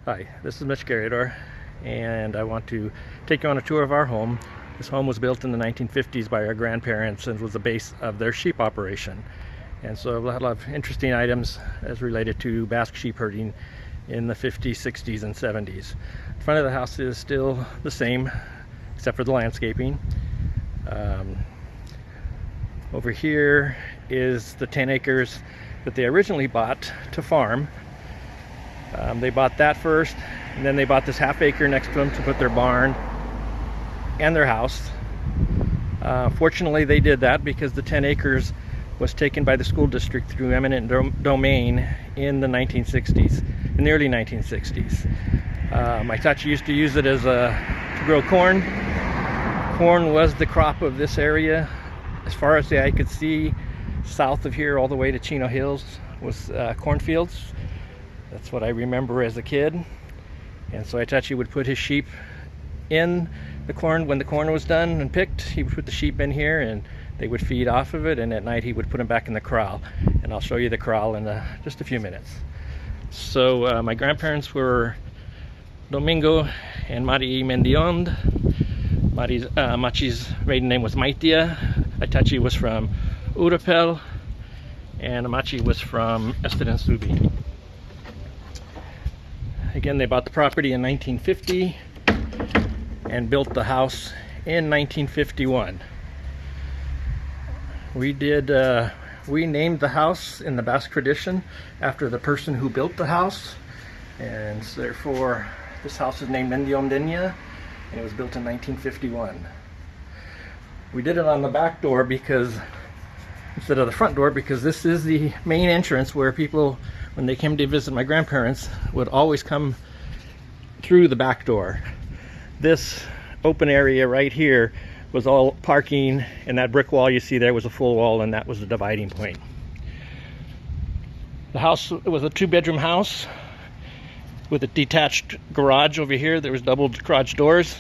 Hi, this is Mr. Gariador, and I want to take you on a tour of our home. This home was built in the 1950s by our grandparents and was the base of their sheep operation. And so a lot of interesting items as related to Basque sheep herding in the 50s, 60s, and 70s. The front of the house is still the same, except for the landscaping. Over here is the 10 acres that they originally bought to farm. They bought that first, and then they bought this half acre next to them to put their barn and their house. Fortunately, they did that because the 10 acres was taken by the school district through eminent domain in the 1960s, in the early 1960s. My Tachi used to use it as to grow corn. Corn was the crop of this area. As far as the eye could see, south of here all the way to Chino Hills was cornfields. That's what I remember as a kid. And so Itachi would put his sheep in the corn. When the corn was done and picked, he would put the sheep in here and they would feed off of it, and at night he would put them back in the corral. And I'll show you the corral in just a few minutes. So my grandparents were Domingo and Mari Mendionde. Machi's maiden name was Maitia. Itachi was from Urapel, and Machi was from Estedensubi. Again, they bought the property in 1950 and built the house in 1951. We named the house in the Basque tradition after the person who built the house, and so therefore this house is named Mendionde, and it was built in 1951. We did it on the back door because instead of the front door, because this is the main entrance where people, when they came to visit my grandparents, would always come through the back door. This open area right here was all parking, and that brick wall you see there was a full wall, and that was the dividing point. The house was a 2-bedroom house with a detached garage over here. There was double garage doors.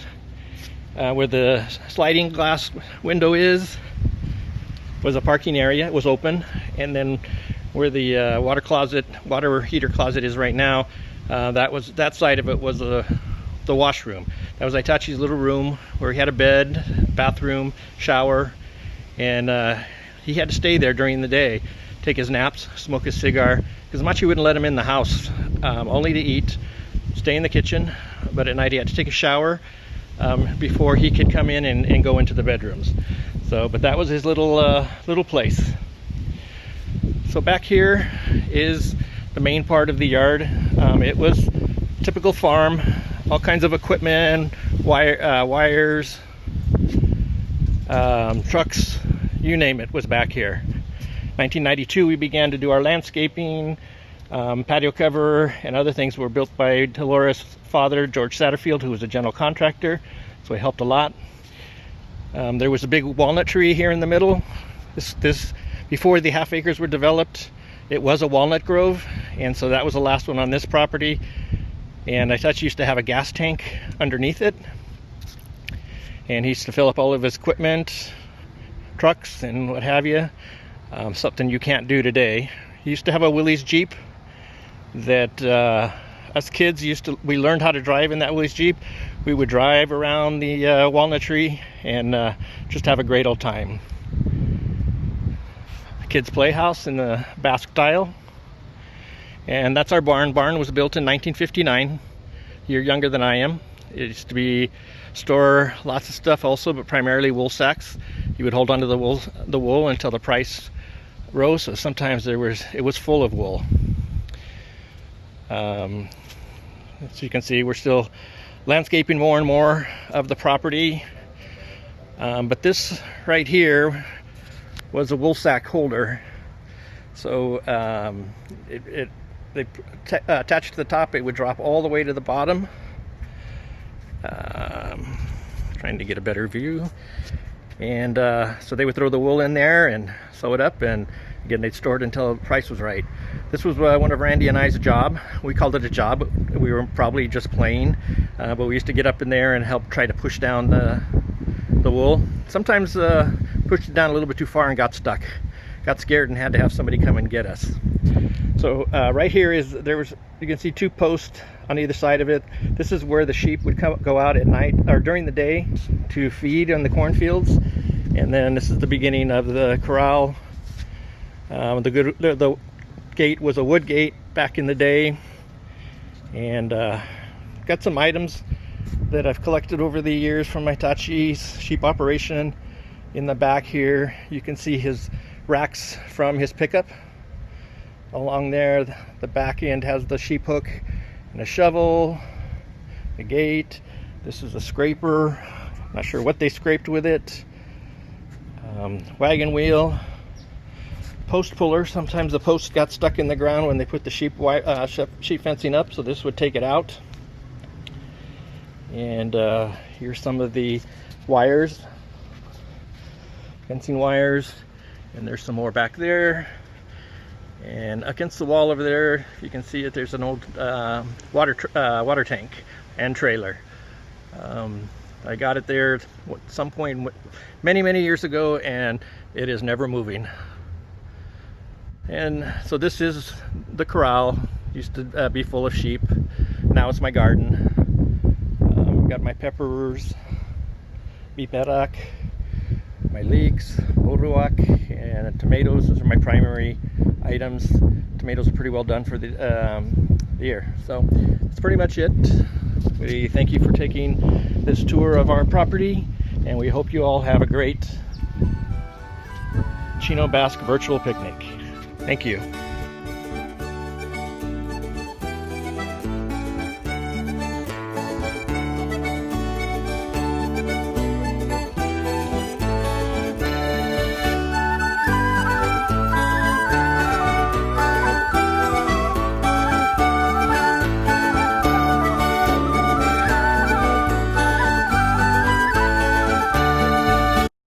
Where the sliding glass window was a parking area. It was open, and then where the water heater closet is right now, that side of it was the washroom. That was Itachi's little room where he had a bed, bathroom, shower, and he had to stay there during the day, take his naps, smoke his cigar, because Machi wouldn't let him in the house, only to eat, stay in the kitchen, but at night he had to take a shower before he could come in and go into the bedrooms. So, but that was his little place. So back here is the main part of the yard. It was typical farm, all kinds of equipment, wires, trucks, you name it was back here. 1992 we began to do our landscaping. Patio cover and other things were built by Dolores' father, George Satterfield, who was a general contractor, so he helped a lot. There was a big walnut tree here in the middle. This before the half acres were developed, it was a walnut grove, and so that was the last one on this property. And I thought he used to have a gas tank underneath it, and he used to fill up all of his equipment, trucks and what have you. Something you can't do today. He used to have a Willys Jeep that us kids we learned how to drive in that Willys Jeep. We would drive around the walnut tree and just have a great old time. Kids playhouse in the Basque style. And that's our barn. Barn was built in 1959. You're younger than I am. It used to store lots of stuff also, but primarily wool sacks. You would hold onto the wool until the price rose, so sometimes it was full of wool. As you can see, we're still landscaping more and more of the property, but this right here was a wool sack holder. So they attached to the top, it would drop all the way to the bottom. Trying to get a better view. And so they would throw the wool in there and sew it up, and again they'd store it until the price was right. This was one of Randy and I's job. We called it a job. We were probably just playing, but we used to get up in there and help try to push down the wool. Sometimes pushed it down a little bit too far and got stuck, got scared and had to have somebody come and get us. So right here you can see 2 posts on either side of it. This is where the sheep would go out at night or during the day to feed in the cornfields. And then this is the beginning of the corral. The gate was a wood gate back in the day. And got some items that I've collected over the years from my Tachi's sheep operation. In the back here, you can see his racks from his pickup. Along there, the back end has the sheep hook and a shovel, the gate. This is a scraper. Not sure what they scraped with it. Wagon wheel, post puller. Sometimes the post got stuck in the ground when they put the sheep fencing up, so this would take it out. And here's some of the wires, fencing wires, and there's some more back there. And against the wall over there, you can see it. There's an old water tank and trailer. I got it there at some point many years ago, and it is never moving. And so this is the corral. Used to be full of sheep. Now it's my garden. Got my peppers, beef medak, my leeks, oruak, and tomatoes. Those are my primary items. Tomatoes are pretty well done for the year. So that's pretty much it. We thank you for taking this tour of our property, and we hope you all have a great Chino Basque virtual picnic. Thank you.